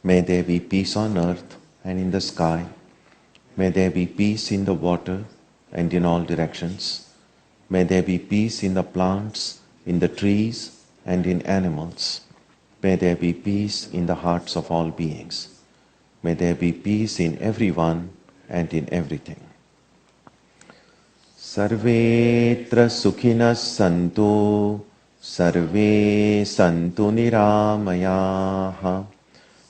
May there be peace on earth and in the sky. May there be peace in the water and in all directions. May there be peace in the plants, in the trees, and in animals. May there be peace in the hearts of all beings. May there be peace in everyone and in everything. Sarvetra sukhinas santu, sarve santu niramayaha,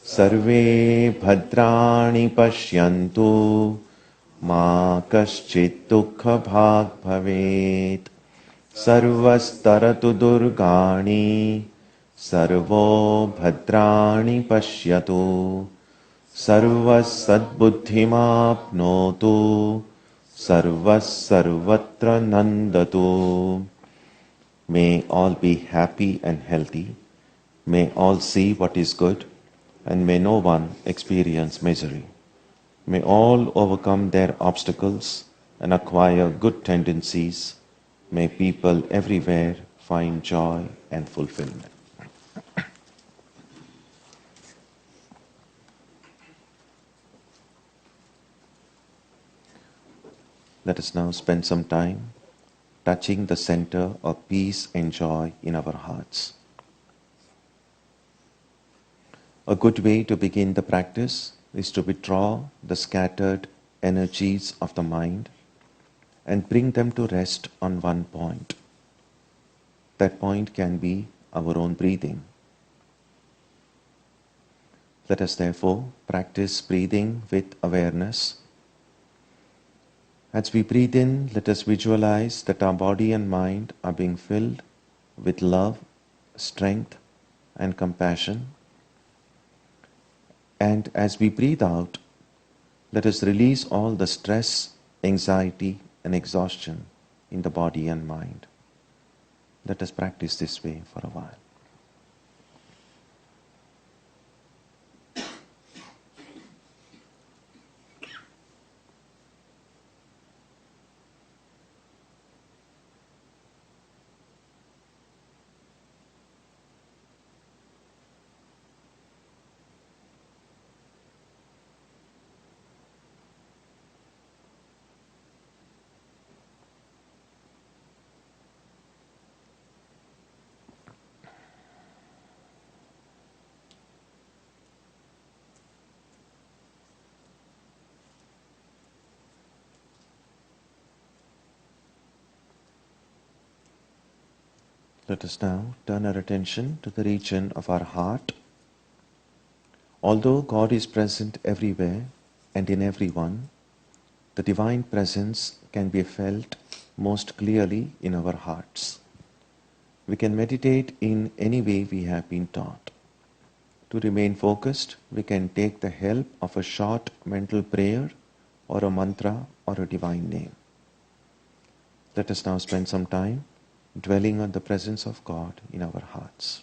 sarve bhadrani pashyantu, ma kaschit dukha bhag bhavet, sarvastaratu durgani, sarvo bhadrani pashyatu, sarvas sadbuddhimapnotu, sarvas sarvatra nandatu. May all be happy and healthy. May all see what is good, and may no one experience misery. May all overcome their obstacles and acquire good tendencies. May people everywhere find joy and fulfillment. Let us now spend some time touching the center of peace and joy in our hearts. A good way to begin the practice is to withdraw the scattered energies of the mind and bring them to rest on one point. That point can be our own breathing. Let us therefore practice breathing with awareness. As we breathe in, let us visualize that our body and mind are being filled with love, strength, and compassion. And as we breathe out, let us release all the stress, anxiety, and exhaustion in the body and mind. Let us practice this way for a while. Let us now turn our attention to the region of our heart. Although God is present everywhere and in everyone, the divine presence can be felt most clearly in our hearts. We can meditate in any way we have been taught. To remain focused, we can take the help of a short mental prayer or a mantra or a divine name. Let us now spend some time dwelling on the presence of God in our hearts.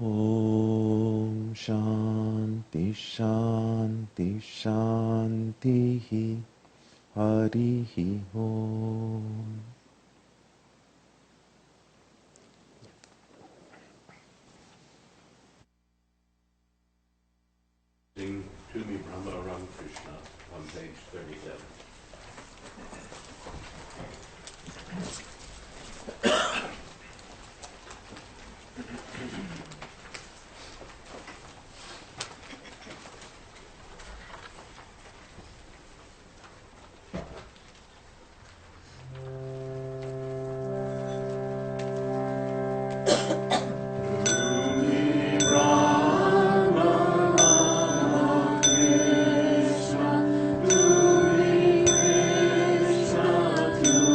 Om Shanti Shanti Shanti Harihi Om. Sing to me Brahma Ram Krishna on page 37. To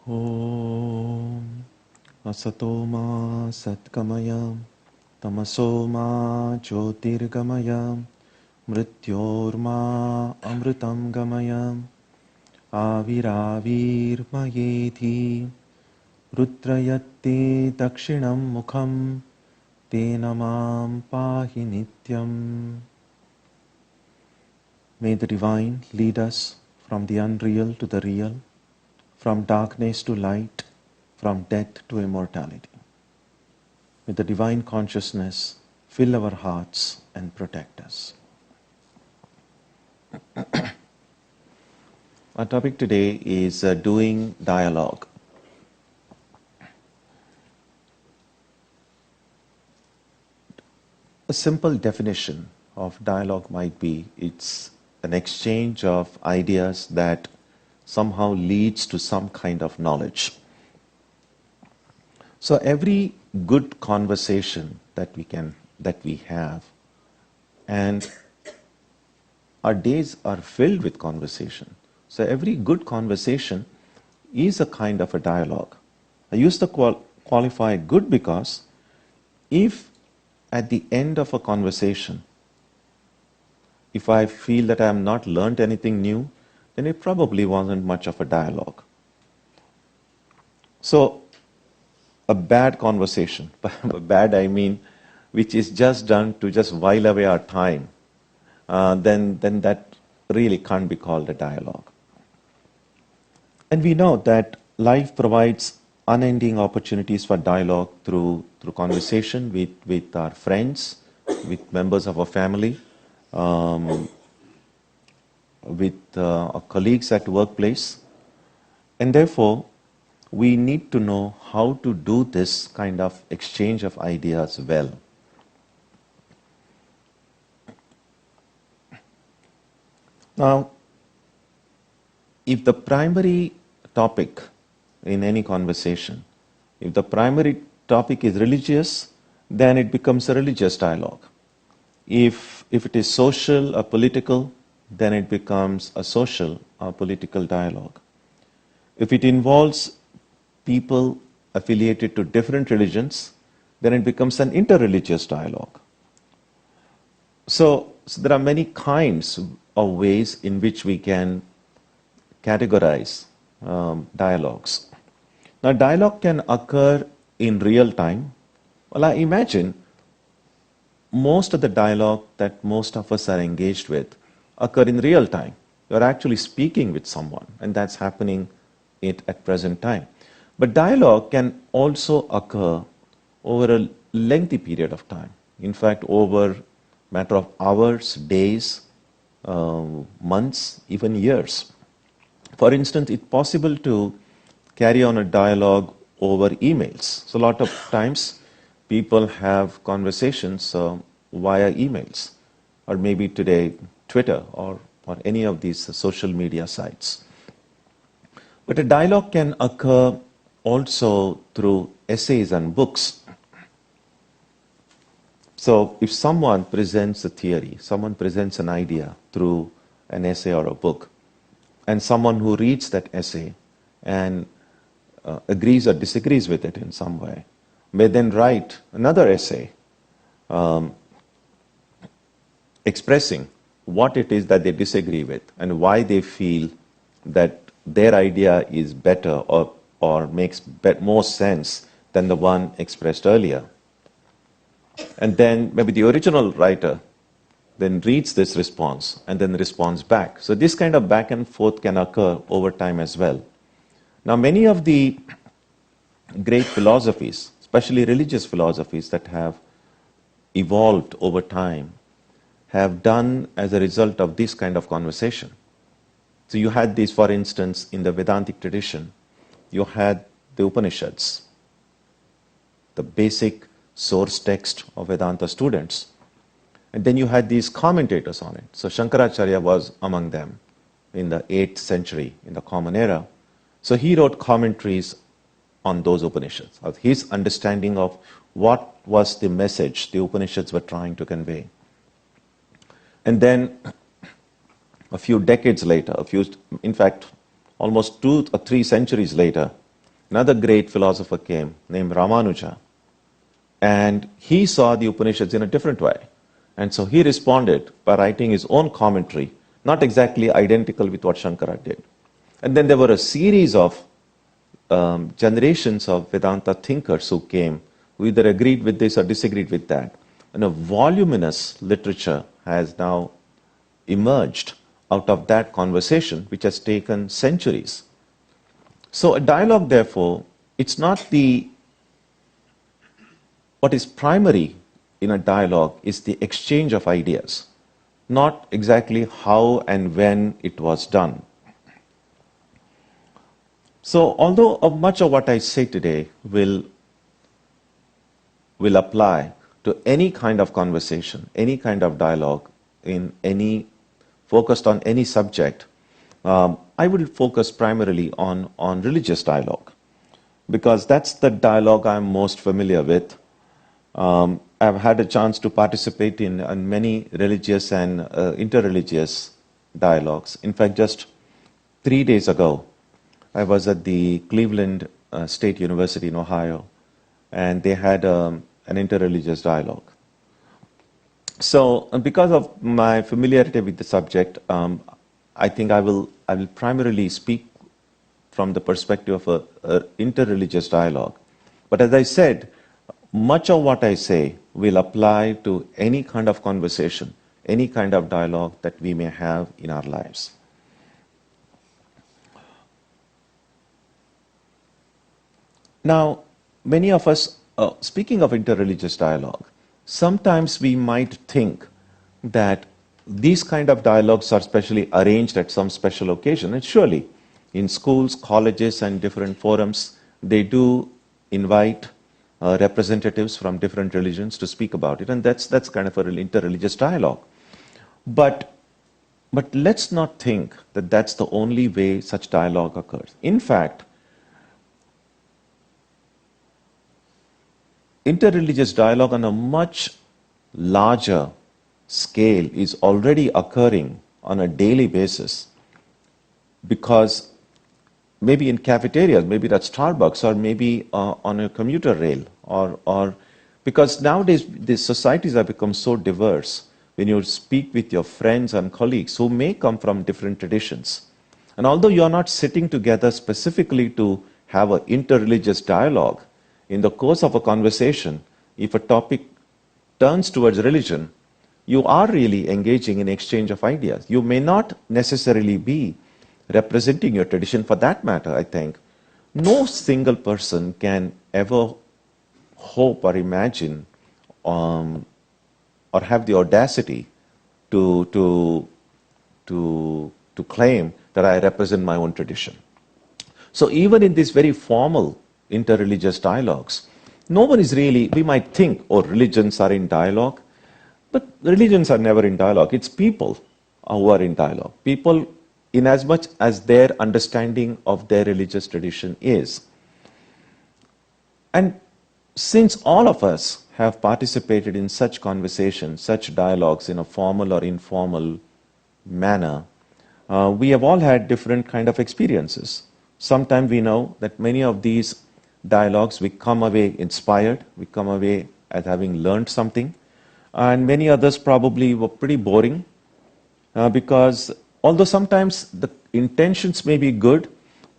Om Asatoma Satkamaya Tamasoma Jyotirgamaya Mrityorma Amritam Gamaya Aviravirmayeti Rudrayate Dakshinam Mukham Tenamam Pahi Nityam. May the Divine lead us from the unreal to the real, from darkness to light, from death to immortality. May the Divine Consciousness fill our hearts and protect us. Our topic today is doing dialogue. A simple definition of dialogue might be it's an exchange of ideas that somehow leads to some kind of knowledge. So every good conversation that we have, and our days are filled with conversation. So every good conversation is a kind of a dialogue. I use the qualifier good because if at the end of a conversation, if I feel that I have not learned anything new, then it probably wasn't much of a dialogue. So, a bad conversation, by bad I mean which is just done to just while away our time, then that really can't be called a dialogue. And we know that life provides unending opportunities for dialogue through conversation with our friends, with members of our family, with our colleagues at workplace. And therefore, we need to know how to do this kind of exchange of ideas well. Now, if the primary topic in any conversation, if the primary topic is religious, then it becomes a religious dialogue. If it is social or political, then it becomes a social or political dialogue. If it involves people affiliated to different religions, then it becomes an interreligious dialogue. So there are many kinds of ways in which we can categorize dialogues. Now, dialogue can occur in real time. Well, I imagine most of the dialogue that most of us are engaged with occur in real time. You're actually speaking with someone, and that's happening at present time. But dialogue can also occur over a lengthy period of time. In fact, over a matter of hours, days, months, even years. For instance, it's possible to carry on a dialogue over emails. So a lot of times people have conversations via emails, or maybe today Twitter or any of these social media sites. But a dialogue can occur also through essays and books. So if someone presents a theory, someone presents an idea through an essay or a book, and someone who reads that essay and agrees or disagrees with it in some way, may then write another essay expressing what it is that they disagree with and why they feel that their idea is better or makes more sense than the one expressed earlier. And then maybe the original writer then reads this response and then responds back. So this kind of back and forth can occur over time as well. Now, many of the great philosophies, especially religious philosophies that have evolved over time, have done as a result of this kind of conversation. So you had this, for instance, in the Vedantic tradition, you had the Upanishads, the basic source text of Vedanta students. And then you had these commentators on it. So Shankaracharya was among them in the 8th century, in the Common Era. So he wrote commentaries on those Upanishads, of his understanding of what was the message the Upanishads were trying to convey. And then a few decades later, in fact, almost 2 or 3 centuries later, another great philosopher came named Ramanuja, and he saw the Upanishads in a different way. And so he responded by writing his own commentary, not exactly identical with what Shankara did. And then there were a series of generations of Vedanta thinkers who came, who either agreed with this or disagreed with that. And a voluminous literature has now emerged out of that conversation, which has taken centuries. So a dialogue, therefore, it's not what is primary in a dialogue is the exchange of ideas, not exactly how and when it was done. So although much of what I say today will apply to any kind of conversation, any kind of dialogue, focused on any subject, I will focus primarily on religious dialogue, because that's the dialogue I'm most familiar with. I've had a chance to participate in many religious and interreligious dialogues. In fact, just 3 days ago, I was at the Cleveland State University in Ohio, and they had an interreligious dialogue. So, because of my familiarity with the subject, I think I will primarily speak from the perspective of an interreligious dialogue. But as I said, much of what I say will apply to any kind of conversation, any kind of dialogue that we may have in our lives. Now, many of us, speaking of interreligious dialogue, sometimes we might think that these kind of dialogues are specially arranged at some special occasion. And surely, in schools, colleges, and different forums, they do invite representatives from different religions to speak about it. And that's kind of an interreligious dialogue. But let's not think that that's the only way such dialogue occurs. In fact, interreligious dialogue on a much larger scale is already occurring on a daily basis, because maybe in cafeterias, maybe at Starbucks, or maybe on a commuter rail, or because nowadays the societies have become so diverse. When you speak with your friends and colleagues who may come from different traditions, and although you are not sitting together specifically to have an interreligious dialogue, in the course of a conversation, if a topic turns towards religion, you are really engaging in exchange of ideas. You may not necessarily be representing your tradition. For that matter, I think, no single person can ever hope or imagine or have the audacity to claim that I represent my own tradition. So even in these very formal interreligious dialogues, no one is really, we might think, oh, religions are in dialogue, but religions are never in dialogue. It's people who are in dialogue. People, in as much as their understanding of their religious tradition is. And since all of us have participated in such conversations, such dialogues in a formal or informal manner, we have all had different kind of experiences. Sometimes we know that many of these dialogues, we come away inspired, we come away as having learned something, and many others probably were pretty boring, because although sometimes the intentions may be good,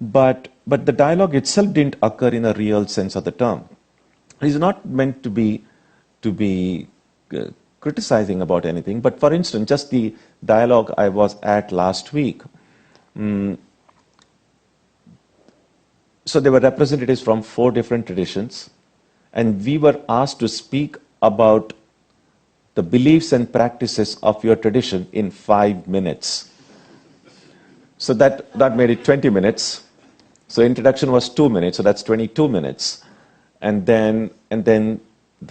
but the dialogue itself didn't occur in a real sense of the term. It is not meant to be criticizing about anything, but for instance, just the dialogue I was at last week, so there were representatives from 4 different traditions, and we were asked to speak about the beliefs and practices of your tradition in 5 minutes. So that made it 20 minutes. So introduction was 2 minutes, so that's 22 minutes. And then the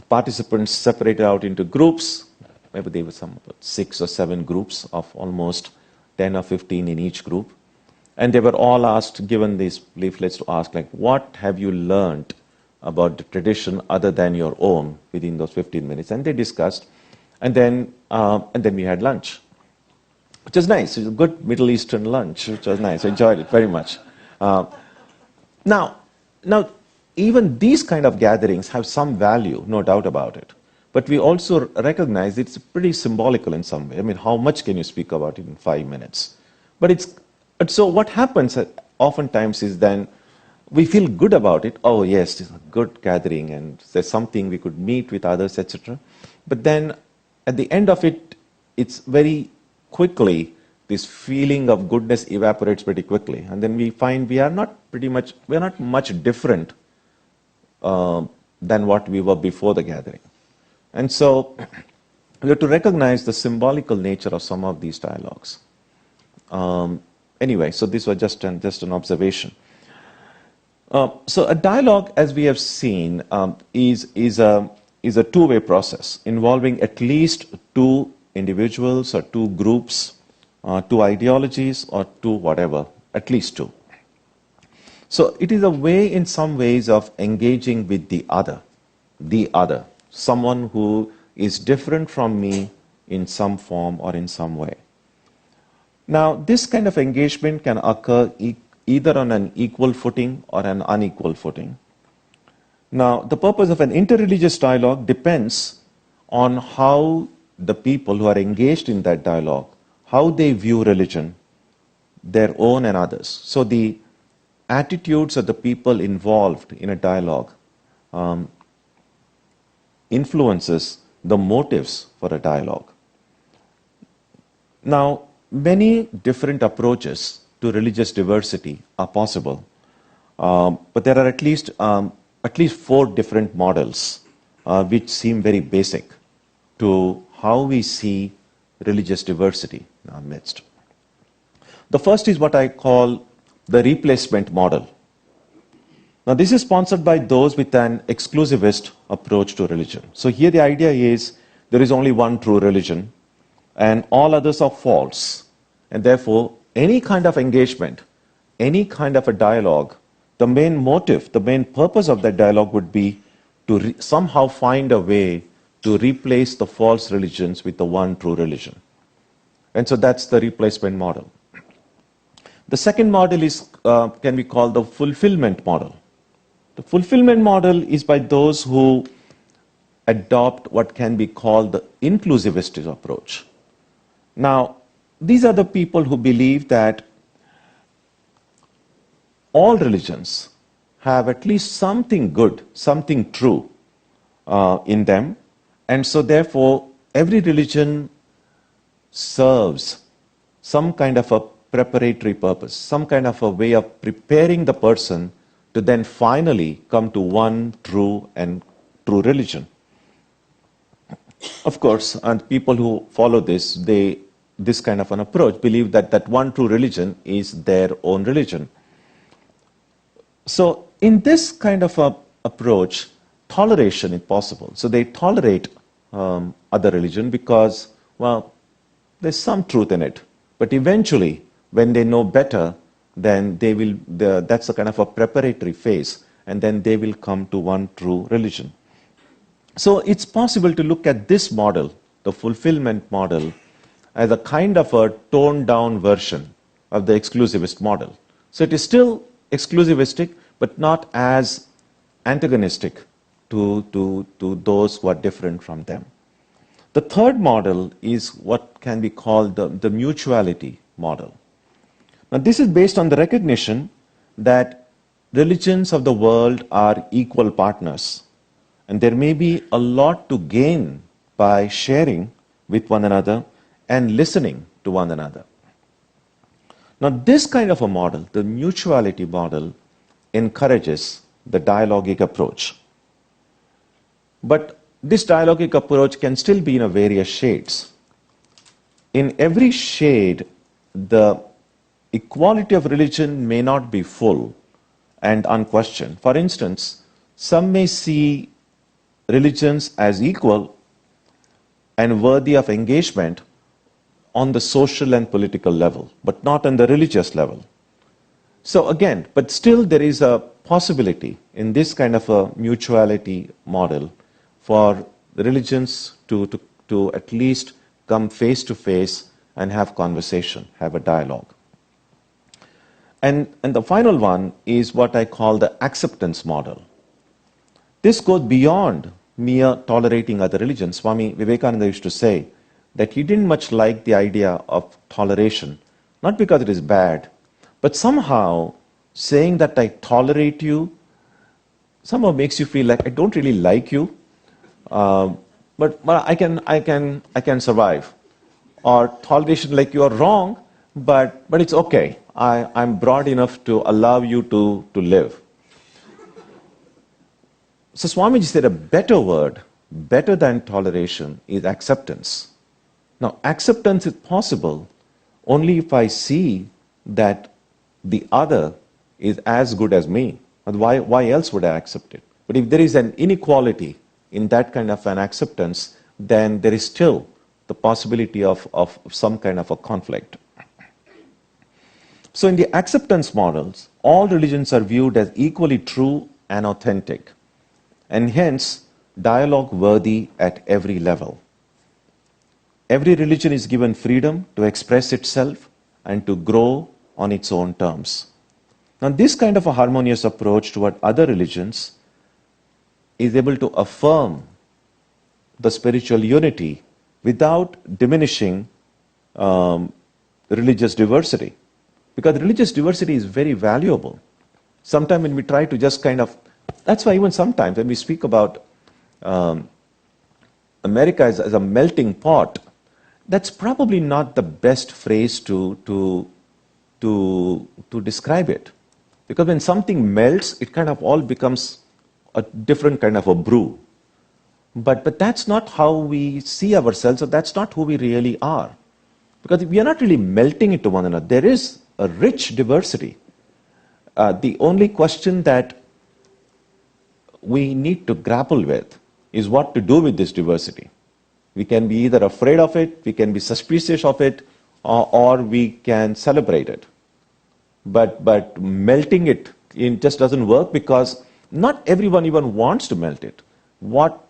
participants separated out into groups. Maybe there were some 6 or 7 groups of almost 10 or 15 in each group. And they were all asked, given these leaflets to ask, like, what have you learned about the tradition other than your own within those 15 minutes? And they discussed. And then we had lunch, which was nice. It was a good Middle Eastern lunch, which was nice. I enjoyed it very much. Now, Now, even these kind of gatherings have some value, no doubt about it. But we also recognize it's pretty symbolical in some way. I mean, how much can you speak about it in 5 minutes? So what happens oftentimes is then we feel good about it. Oh yes, it's a good gathering and there's something we could meet with others, etc. But then at the end of it, it's very quickly, this feeling of goodness evaporates pretty quickly. And then we find we're not much different than what we were before the gathering. And so we have to recognize the symbolical nature of some of these dialogues. Anyway, so this was just an observation. So a dialogue, as we have seen, is a two-way process involving at least two individuals or two groups, two ideologies or two whatever, at least two. So it is a way, in some ways, of engaging with the other, someone who is different from me in some form or in some way. Now, this kind of engagement can occur either on an equal footing or an unequal footing. Now, the purpose of an interreligious dialogue depends on how the people who are engaged in that dialogue, how they view religion, their own and others. So the attitudes of the people involved in a dialogue influences the motives for a dialogue. Now, many different approaches to religious diversity are possible, but there are at least 4 different models which seem very basic to how we see religious diversity in our midst. The first is what I call the replacement model. Now, this is sponsored by those with an exclusivist approach to religion. So here the idea is there is only one true religion and all others are false. And therefore, any kind of engagement, any kind of a dialogue, the main motive, the main purpose of that dialogue would be to somehow find a way to replace the false religions with the one true religion. And so that's the replacement model. The second model can be called the fulfillment model. The fulfillment model is by those who adopt what can be called the inclusivist approach. Now, these are the people who believe that all religions have at least something good, something true in them. And so therefore, every religion serves some kind of a preparatory purpose, some kind of a way of preparing the person to then finally come to one true religion. Of course, and people who follow this kind of an approach believe that one true religion is their own religion. So in this kind of a approach, toleration is possible. So they tolerate other religion because, well, there's some truth in it. But eventually, when they know better, then that's a kind of a preparatory phase, and then they will come to one true religion. So it's possible to look at this model, the fulfillment model, as a kind of a toned-down version of the exclusivist model. So it is still exclusivistic, but not as antagonistic to those who are different from them. The third model is what can be called the mutuality model. Now, this is based on the recognition that religions of the world are equal partners, and there may be a lot to gain by sharing with one another and listening to one another. Now, this kind of a model, the mutuality model, encourages the dialogic approach. But this dialogic approach can still be in various shades. In every shade, the equality of religion may not be full and unquestioned. For instance, some may see religions as equal and worthy of engagement on the social and political level, but not on the religious level. So again, but still there is a possibility in this kind of a mutuality model for religions to at least come face to face and have conversation, have a dialogue. And the final one is what I call the acceptance model. This goes beyond mere tolerating other religions. Swami Vivekananda used to say that he didn't much like the idea of toleration, not because it is bad, but somehow saying that I tolerate you somehow makes you feel like I don't really like you, but I can survive. Or toleration like you are wrong, but it's okay. I'm broad enough to allow you to live. So Swamiji said a better word, better than toleration, is acceptance. Now, acceptance is possible only if I see that the other is as good as me. Why else would I accept it? But if there is an inequality in that kind of an acceptance, then there is still the possibility of some kind of a conflict. So in the acceptance models, all religions are viewed as equally true and authentic, and hence dialogue worthy at every level. Every religion is given freedom to express itself and to grow on its own terms. Now, this kind of a harmonious approach toward other religions is able to affirm the spiritual unity without diminishing religious diversity. Because religious diversity is very valuable. Sometimes when we try to just that's why even sometimes when we speak about America as a melting pot, that's probably not the best phrase to describe it. Because when something melts, it kind of all becomes a different kind of a brew. But that's not how we see ourselves, or that's not who we really are. Because we are not really melting into one another. There is a rich diversity. The only question that we need to grapple with is what to do with this diversity. We can be either afraid of it, we can be suspicious of it, or we can celebrate it. But melting it just doesn't work, because not everyone even wants to melt it. What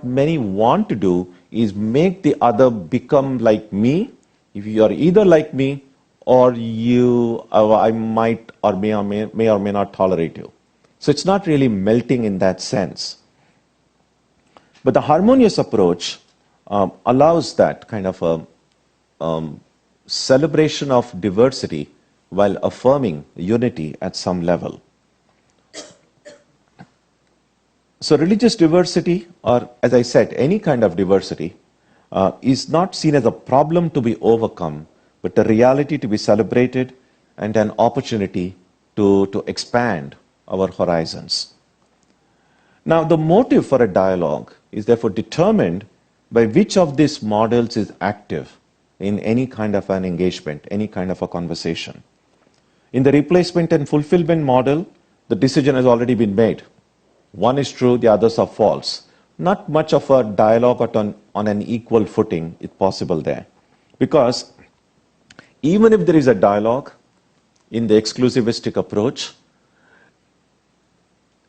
many want to do is make the other become like me. If you are either like me, or I might or may or may not tolerate you. So it's not really melting in that sense. But the harmonious approach allows that kind of a celebration of diversity while affirming unity at some level. So religious diversity, or as I said, any kind of diversity, is not seen as a problem to be overcome, but a reality to be celebrated and an opportunity to expand our horizons. Now, the motive for a dialogue is therefore determined by which of these models is active in any kind of an engagement, any kind of a conversation. In the replacement and fulfillment model, the decision has already been made. One is true, the others are false. Not much of a dialogue on an equal footing is possible there. Because even if there is a dialogue in the exclusivistic approach,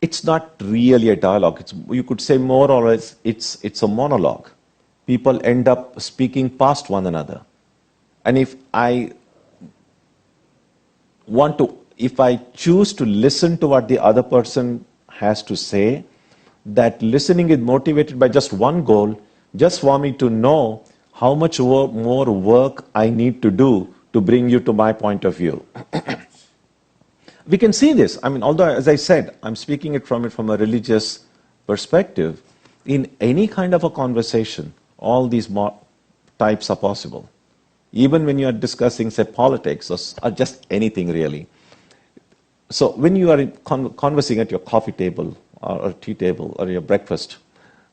it's not really a dialogue. You could say more or less it's a monologue. People end up speaking past one another. And if I choose to listen to what the other person has to say, that listening is motivated by just one goal, just for me to know how much more work I need to do to bring you to my point of view. We can see this. I mean, although, as I said, I'm speaking from a religious perspective, in any kind of a conversation, all these types are possible. Even when you are discussing, say, politics or just anything really. So when you are conversing at your coffee table or tea table or your breakfast,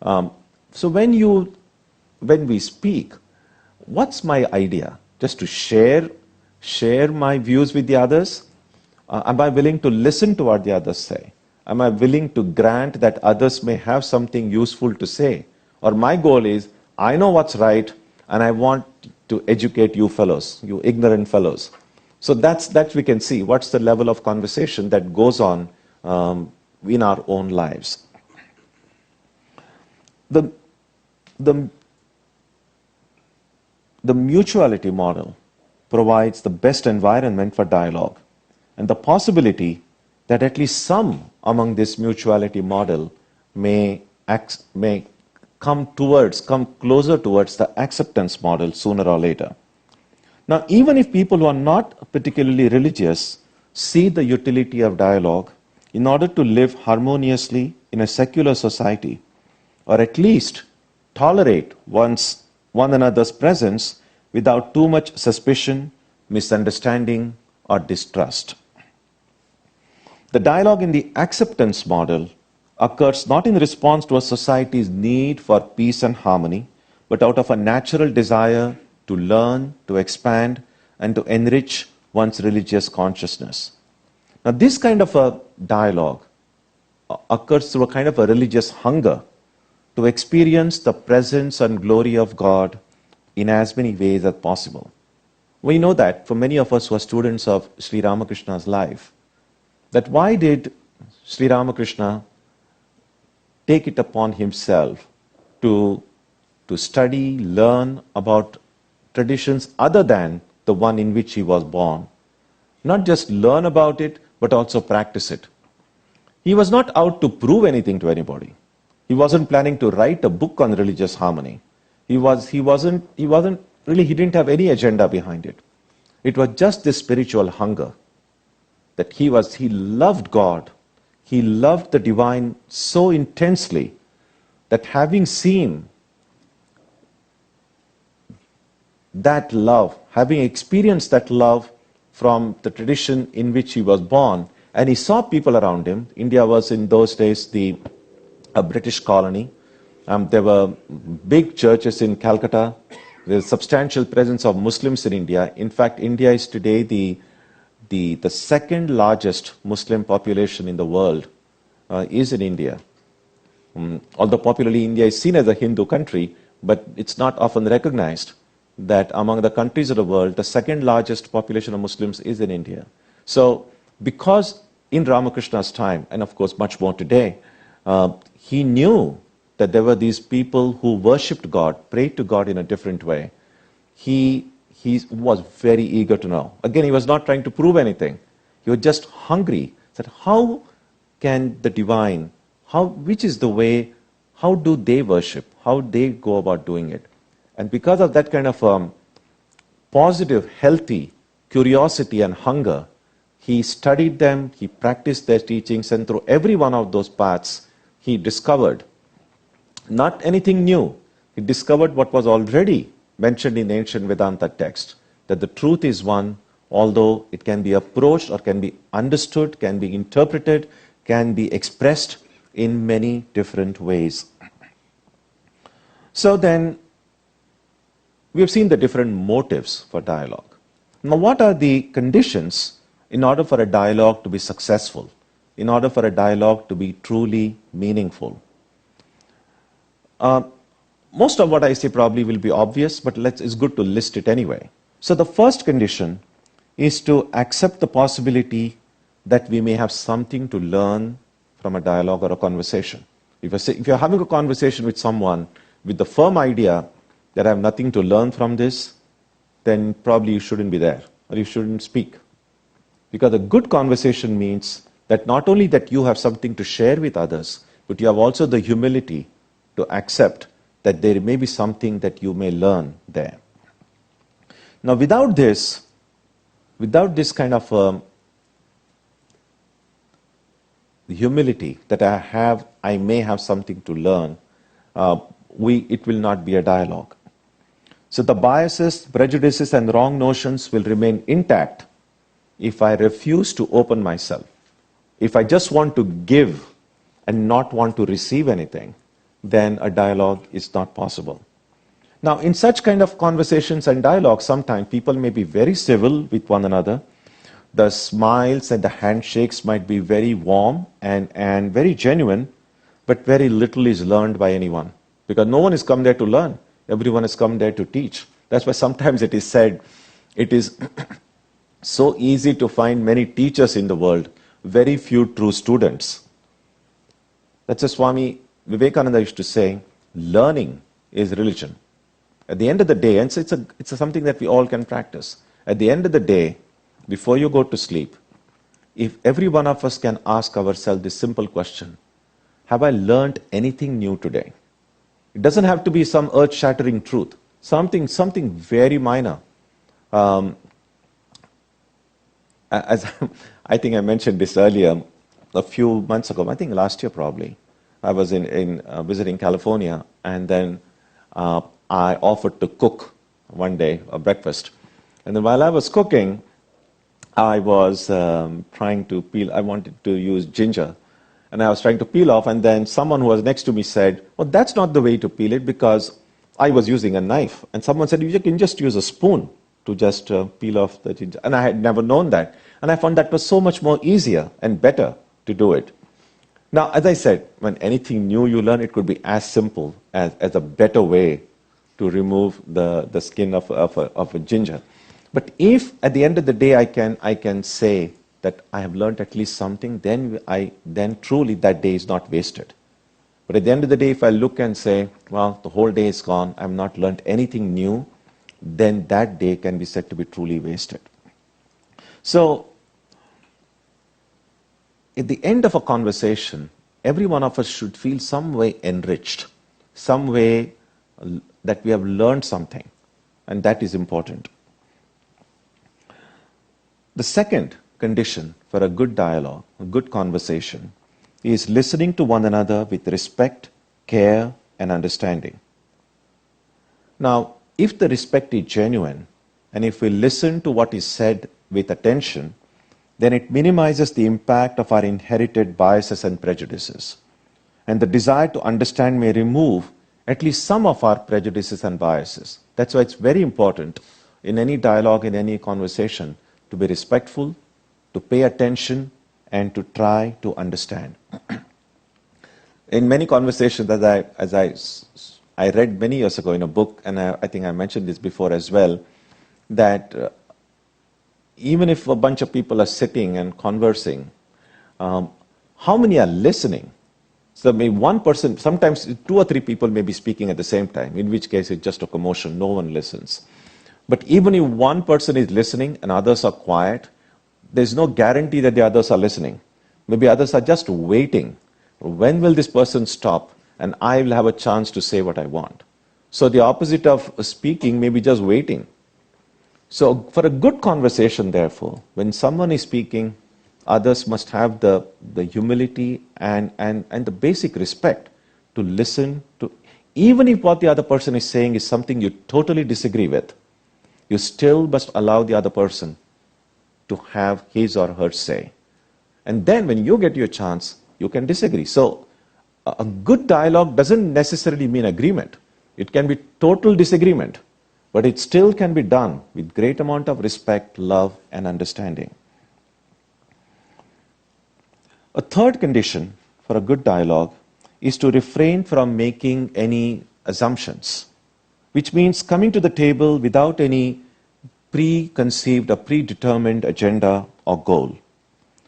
so when we speak, what's my idea? Just to share my views with the others? Am I willing to listen to what the others say? Am I willing to grant that others may have something useful to say? Or my goal is, I know what's right, and I want to educate you fellows, you ignorant fellows. So that's we can see what's the level of conversation that goes on in our own lives. The mutuality model provides the best environment for dialogue, and the possibility that at least some among this mutuality model may come closer towards the acceptance model sooner or later. Now, even if people who are not particularly religious see the utility of dialogue in order to live harmoniously in a secular society, or at least tolerate one another's presence without too much suspicion, misunderstanding, or distrust. The dialogue in the acceptance model occurs not in response to a society's need for peace and harmony, but out of a natural desire to learn, to expand, and to enrich one's religious consciousness. Now, this kind of a dialogue occurs through a kind of a religious hunger to experience the presence and glory of God in as many ways as possible. We know that for many of us who are students of Sri Ramakrishna's life, that why did Sri Ramakrishna take it upon himself to study, learn about traditions other than the one in which he was born? Not just learn about it, but also practice it. He was not out to prove anything to anybody. He wasn't planning to write a book on religious harmony. He didn't have any agenda behind it. It was just this spiritual hunger that he loved God. He loved the divine so intensely that having seen that love, having experienced that love from the tradition in which he was born, and he saw people around him. India was in those days a British colony. There were big churches in Calcutta. There's substantial presence of Muslims in India. In fact, India is today the second largest Muslim population in the world is in India. Although popularly India is seen as a Hindu country, but it's not often recognized that among the countries of the world, the second largest population of Muslims is in India. So, because in Ramakrishna's time, and of course much more today, he knew that there were these people who worshipped God, prayed to God in a different way. He was very eager to know. Again, he was not trying to prove anything. He was just hungry. That how can the divine, which is the way, how do they worship? How they go about doing it? And because of that kind of positive, healthy curiosity and hunger, he studied them, he practiced their teachings, and through every one of those paths, he discovered not anything new. He discovered what was already mentioned in the ancient Vedanta text, that the truth is one, although it can be approached or can be understood, can be interpreted, can be expressed in many different ways. So then, we have seen the different motives for dialogue. Now, what are the conditions in order for a dialogue to be successful, in order for a dialogue to be truly meaningful? Most of what I say probably will be obvious, but it's good to list it anyway. So the first condition is to accept the possibility that we may have something to learn from a dialogue or a conversation. If you're having a conversation with someone with the firm idea that I have nothing to learn from this, then probably you shouldn't be there, or you shouldn't speak. Because a good conversation means that not only that you have something to share with others, but you have also the humility to accept that there may be something that you may learn there. Now, without this kind of humility that I may have something to learn, it will not be a dialogue. So the biases, prejudices, and wrong notions will remain intact if I refuse to open myself. If I just want to give and not want to receive anything, then a dialogue is not possible. Now, in such kind of conversations and dialogues, sometimes people may be very civil with one another. The smiles and the handshakes might be very warm and very genuine, but very little is learned by anyone. Because no one has come there to learn. Everyone has come there to teach. That's why sometimes it is said, it is so easy to find many teachers in the world, very few true students. That's what Swami Vivekananda used to say, learning is religion. At the end of the day, and so it's something that we all can practice. At the end of the day, before you go to sleep, if every one of us can ask ourselves this simple question, have I learned anything new today? It doesn't have to be some earth-shattering truth, something very minor. As I think I mentioned this earlier, a few months ago, I think last year probably, I was in visiting California, and then I offered to cook one day a breakfast. And then while I was cooking, I was trying to peel, I wanted to use ginger, and I was trying to peel off, and then someone who was next to me said, well, that's not the way to peel it, because I was using a knife. And someone said, you can just use a spoon to just peel off the ginger. And I had never known that. And I found that was so much more easier and better to do it. Now, as I said, when anything new you learn, it could be as simple as a better way to remove the skin of a ginger. But if at the end of the day I can say that I have learned at least something, then truly that day is not wasted. But at the end of the day, if I look and say, well, the whole day is gone, I have not learned anything new, then that day can be said to be truly wasted. So, at the end of a conversation, every one of us should feel some way enriched, some way that we have learned something, and that is important. The second condition for a good dialogue, a good conversation, is listening to one another with respect, care, and understanding. Now, if the respect is genuine, and if we listen to what is said with attention, then it minimizes the impact of our inherited biases and prejudices. And the desire to understand may remove at least some of our prejudices and biases. That's why it's very important in any dialogue, in any conversation, to be respectful, to pay attention, and to try to understand. In many conversations, as I read many years ago in a book, and I think I mentioned this before as well, that even if a bunch of people are sitting and conversing, how many are listening? So maybe one person, sometimes 2 or 3 people may be speaking at the same time, in which case it's just a commotion, no one listens. But even if one person is listening and others are quiet, there's no guarantee that the others are listening. Maybe others are just waiting. When will this person stop and I will have a chance to say what I want? So the opposite of speaking may be just waiting. So for a good conversation, therefore, when someone is speaking, others must have the humility and the basic respect to listen to, even if what the other person is saying is something you totally disagree with, you still must allow the other person to have his or her say. And then when you get your chance, you can disagree. So a good dialogue doesn't necessarily mean agreement. It can be total disagreement, but it still can be done with great amount of respect, love, and understanding. A third condition for a good dialogue is to refrain from making any assumptions, which means coming to the table without any preconceived or predetermined agenda or goal.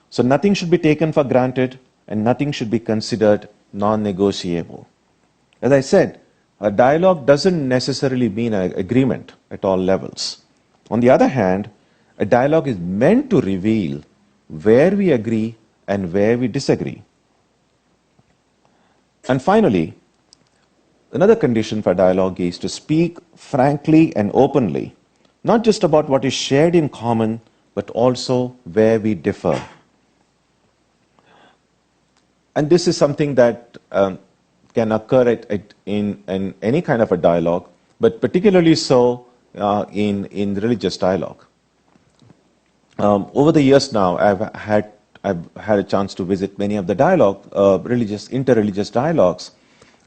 So nothing should be taken for granted and nothing should be considered non-negotiable. As I said, a dialogue doesn't necessarily mean an agreement at all levels. On the other hand, a dialogue is meant to reveal where we agree and where we disagree. And finally, another condition for dialogue is to speak frankly and openly, not just about what is shared in common, but also where we differ. And this is something that can occur in any kind of a dialogue, but particularly so in religious dialogue. Over the years now, I've had a chance to visit many of the interreligious dialogues,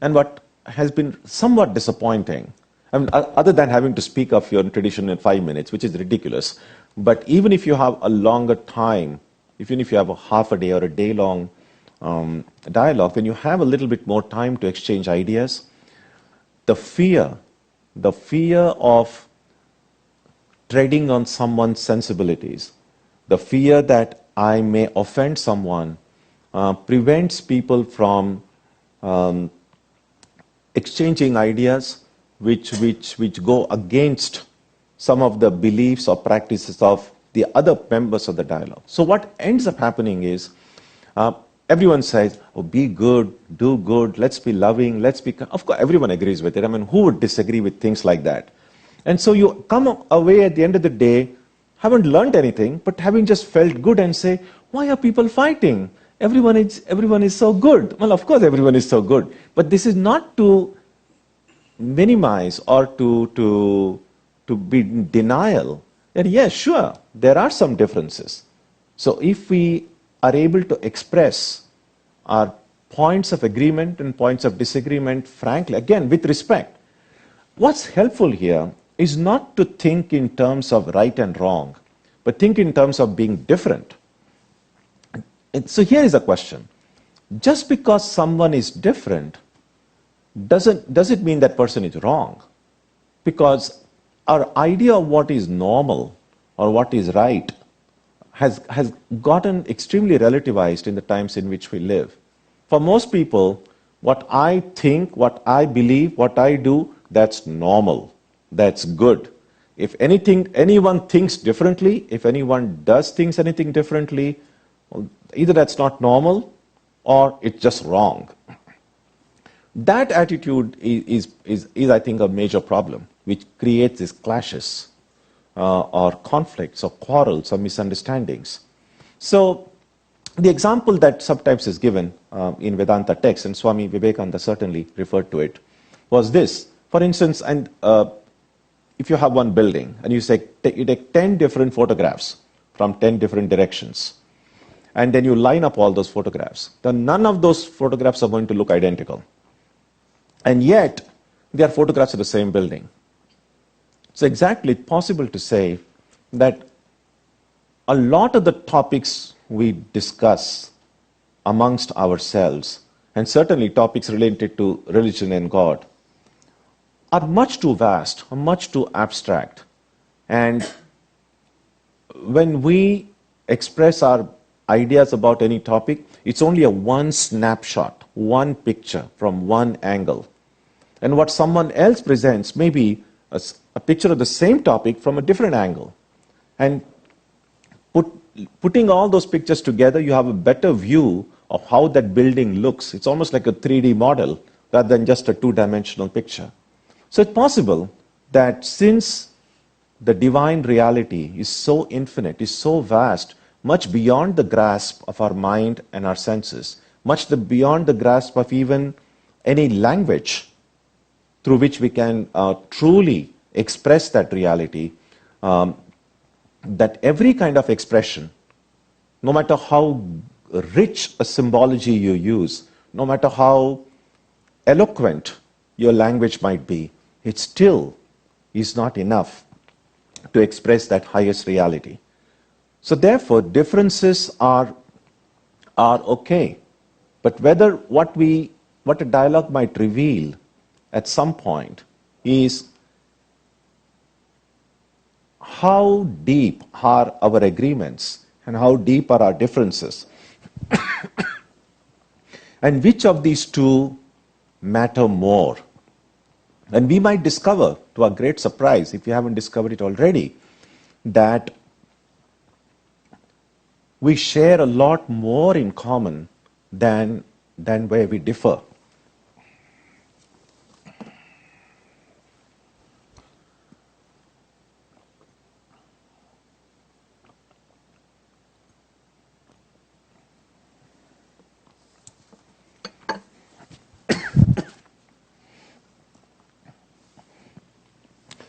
and what has been somewhat disappointing, I mean, other than having to speak of your tradition in 5 minutes, which is ridiculous, but even if you have a longer time, even if you have a half a day or a day-long dialogue, when you have a little bit more time to exchange ideas, the fear of treading on someone's sensibilities, the fear that I may offend someone, prevents people from exchanging ideas which go against some of the beliefs or practices of the other members of the dialogue. So what ends up happening is, everyone says, oh, be good, do good, let's be loving, let's be... Of course, everyone agrees with it. I mean, who would disagree with things like that? And so you come away at the end of the day, haven't learned anything, but having just felt good and say, why are people fighting? Everyone is so good. Well, of course, everyone is so good. But this is not to minimize or to be in denial that, yes, sure, there are some differences. So if we are able to express our points of agreement and points of disagreement frankly, again, with respect, what's helpful here is not to think in terms of right and wrong, but think in terms of being different. And so here is a question. Just because someone is different, does it mean that person is wrong? Because our idea of what is normal or what is right has gotten extremely relativized in the times in which we live. For most people, what I think, what I believe, what I do, that's normal. That's good. If anyone thinks differently, if anyone does things anything differently, well, either that's not normal or it's just wrong. That attitude is I think, a major problem, which creates these clashes or conflicts or quarrels or misunderstandings. So the example that sometimes is given in Vedanta texts, and Swami Vivekananda certainly referred to it, was this. For instance, and if you have one building and you take 10 different photographs from 10 different directions, and then you line up all those photographs, then none of those photographs are going to look identical. And yet, they are photographs of the same building. So exactly possible to say that a lot of the topics we discuss amongst ourselves, and certainly topics related to religion and God, are much too vast, or much too abstract. And when we express our ideas about any topic, it's only a one snapshot, one picture from one angle. And what someone else presents may be a picture of the same topic from a different angle. And putting all those pictures together, you have a better view of how that building looks. It's almost like a 3D model rather than just a two-dimensional picture. So it's possible that since the divine reality is so infinite, is so vast, much beyond the grasp of our mind and our senses, much beyond the grasp of even any language through which we can truly express that reality, that every kind of expression, no matter how rich a symbology you use, no matter how eloquent your language might be, it still is not enough to express that highest reality. So therefore, differences are okay. But whether what a dialogue might reveal at some point is how deep are our agreements and how deep are our differences. And which of these two matter more? And we might discover, to our great surprise, if you haven't discovered it already, that we share a lot more in common than where we differ.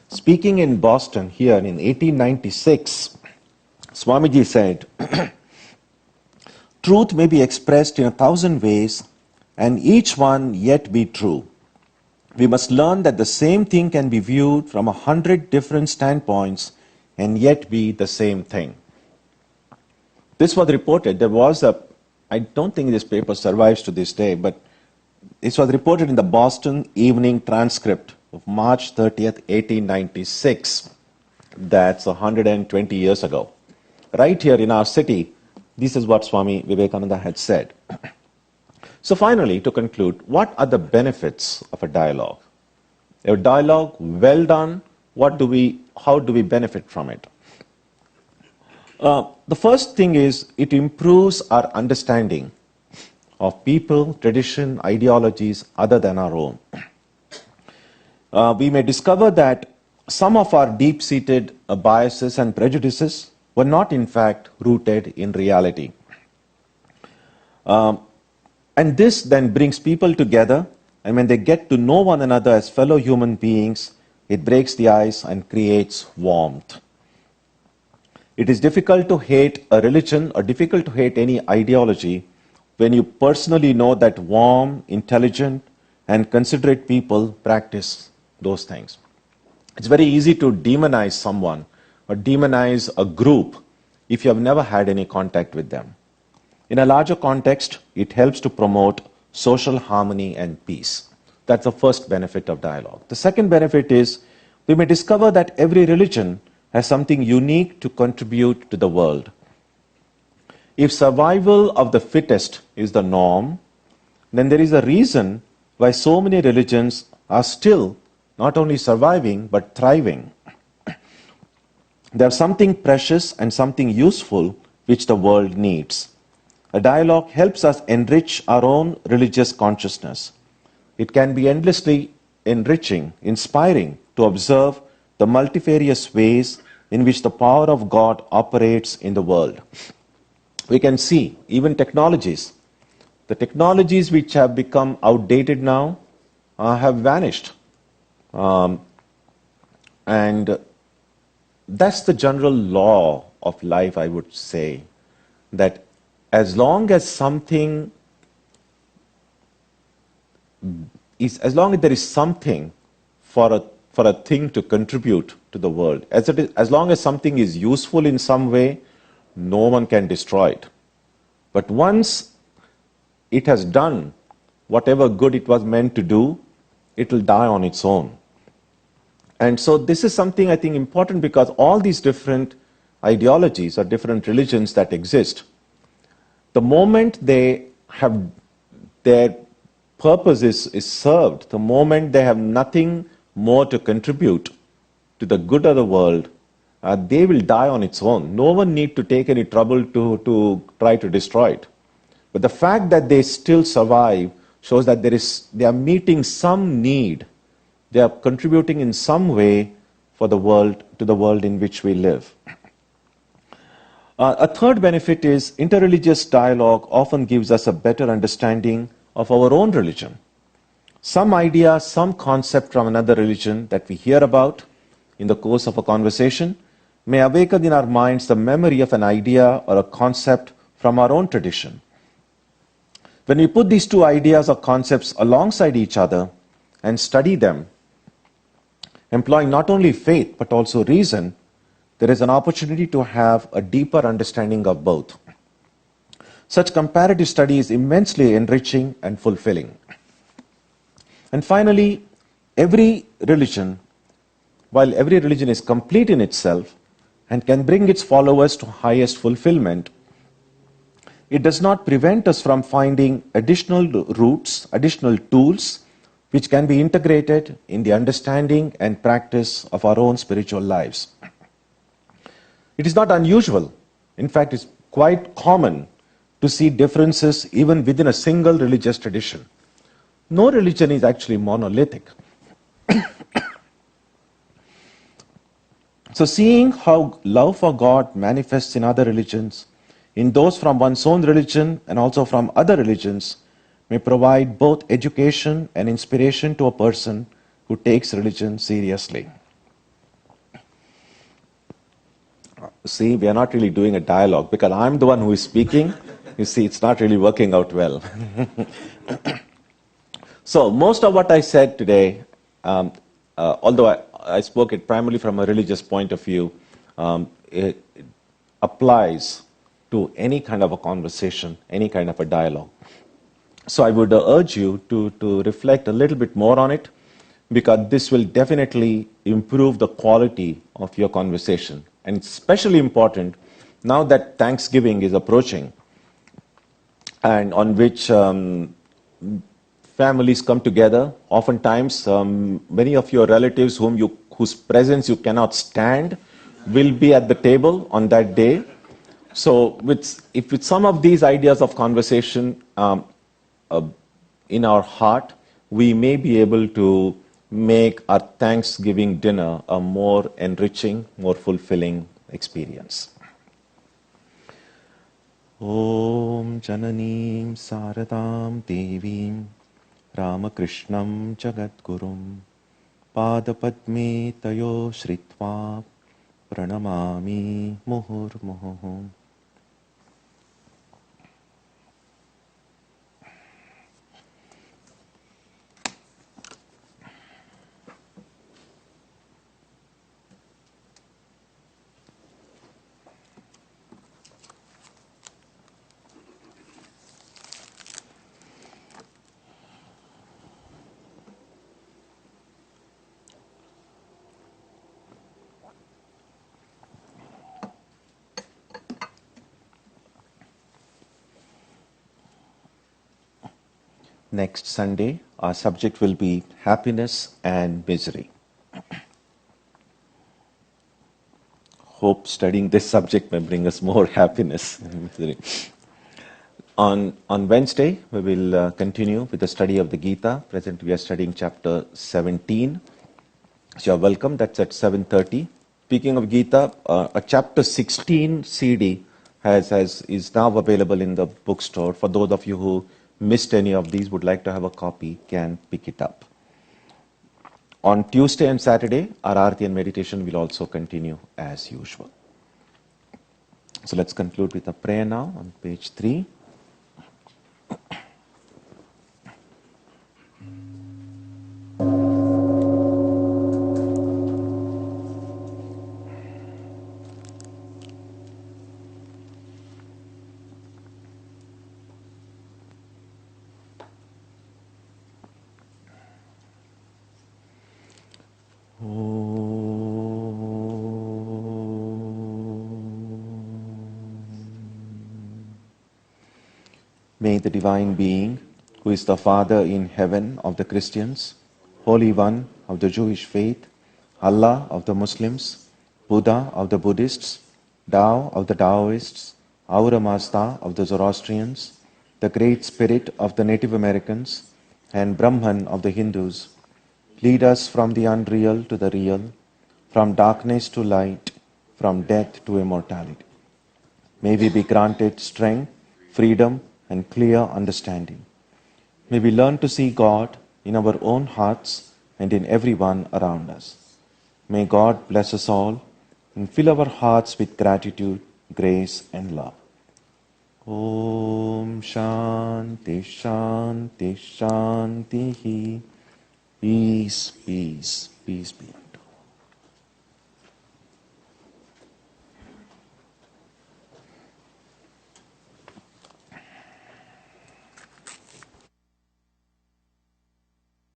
Speaking in Boston here in 1896, Swamiji said, "Truth may be expressed in 1,000 ways, and each one yet be true. We must learn that the same thing can be viewed from 100 different standpoints and yet be the same thing." This was reported. I don't think this paper survives to this day, but this was reported in the Boston Evening Transcript of March 30th, 1896. That's 120 years ago. Right here in our city, this is what Swami Vivekananda had said. So finally, to conclude, what are the benefits of a dialogue? A dialogue well done, how do we benefit from it? The first thing is it improves our understanding of people, tradition, ideologies other than our own. We may discover that some of our deep-seated biases and prejudices were not in fact rooted in reality. And this then brings people together, and when they get to know one another as fellow human beings, it breaks the ice and creates warmth. It is difficult to hate a religion or difficult to hate any ideology when you personally know that warm, intelligent, and considerate people practice those things. It's very easy to demonize someone or demonize a group if you have never had any contact with them. In a larger context, it helps to promote social harmony and peace. That's the first benefit of dialogue. The second benefit is we may discover that every religion has something unique to contribute to the world. If survival of the fittest is the norm, then there is a reason why so many religions are still not only surviving but thriving. There's something precious and something useful which the world needs. A dialogue helps us enrich our own religious consciousness. It can be endlessly enriching, inspiring to observe the multifarious ways in which the power of God operates in the world. We can see even technologies. The technologies which have become outdated now have vanished. And that's the general law of life, I would say, that as long as something is, as long as there is something for a thing to contribute to the world, as long as something is useful in some way, no one can destroy it. But once it has done whatever good it was meant to do, it will die on its own. And so this is something I think important, because all these different ideologies or different religions that exist, the moment they have their purpose is served, the moment they have nothing more to contribute to the good of the world, they will die on its own. No one need to take any trouble to try to destroy it. But the fact that they still survive shows that they are meeting some need. They are contributing in some way for the world, to the world in which we live. A third benefit is interreligious dialogue often gives us a better understanding of our own religion. Some idea, some concept from another religion that we hear about in the course of a conversation may awaken in our minds the memory of an idea or a concept from our own tradition. When we put these two ideas or concepts alongside each other and study them, employing not only faith but also reason, there is an opportunity to have a deeper understanding of both. Such comparative study is immensely enriching and fulfilling. And finally, every religion, while every religion is complete in itself and can bring its followers to highest fulfillment, it does not prevent us from finding additional roots, additional tools, which can be integrated in the understanding and practice of our own spiritual lives. It is not unusual. In fact, it's quite common to see differences even within a single religious tradition. No religion is actually monolithic. So seeing how love for God manifests in other religions, in those from one's own religion and also from other religions, may provide both education and inspiration to a person who takes religion seriously. See, we are not really doing a dialogue because I'm the one who is speaking. You see, it's not really working out well. So most of what I said today, although I spoke it primarily from a religious point of view, it applies to any kind of a conversation, any kind of a dialogue. So I would urge you to reflect a little bit more on it, because this will definitely improve the quality of your conversation. And it's especially important now that Thanksgiving is approaching, and on which families come together. Oftentimes, many of your relatives whose presence you cannot stand will be at the table on that day. So with some of these ideas of conversation in our heart, we may be able to make our Thanksgiving dinner a more enriching, more fulfilling experience. Om Jananim Saradam Devim Ramakrishnam Jagadgurum Padapadme Tayo Shritva Pranamami Muhurmuhu. Next Sunday, our subject will be happiness and misery. Hope studying this subject may bring us more happiness and misery. On Wednesday, we will continue with the study of the Gita. Presently, we are studying chapter 17. So you're welcome. That's at 7:30. Speaking of Gita, a chapter 16 CD is now available in the bookstore. For those of you who missed any of these, would like to have a copy, can pick it up. On Tuesday and Saturday, our Aarti and meditation will also continue as usual. So let's conclude with a prayer now on page 3. May the Divine Being, who is the Father in heaven of the Christians, Holy One of the Jewish faith, Allah of the Muslims, Buddha of the Buddhists, Tao of the Taoists, Ahura Mazda of the Zoroastrians, the Great Spirit of the Native Americans, and Brahman of the Hindus, lead us from the unreal to the real, from darkness to light, from death to immortality. May we be granted strength, freedom, and clear understanding. May we learn to see God in our own hearts and in everyone around us. May God bless us all and fill our hearts with gratitude, grace, and love. Om Shanti Shanti Shanti. Peace, peace, peace be.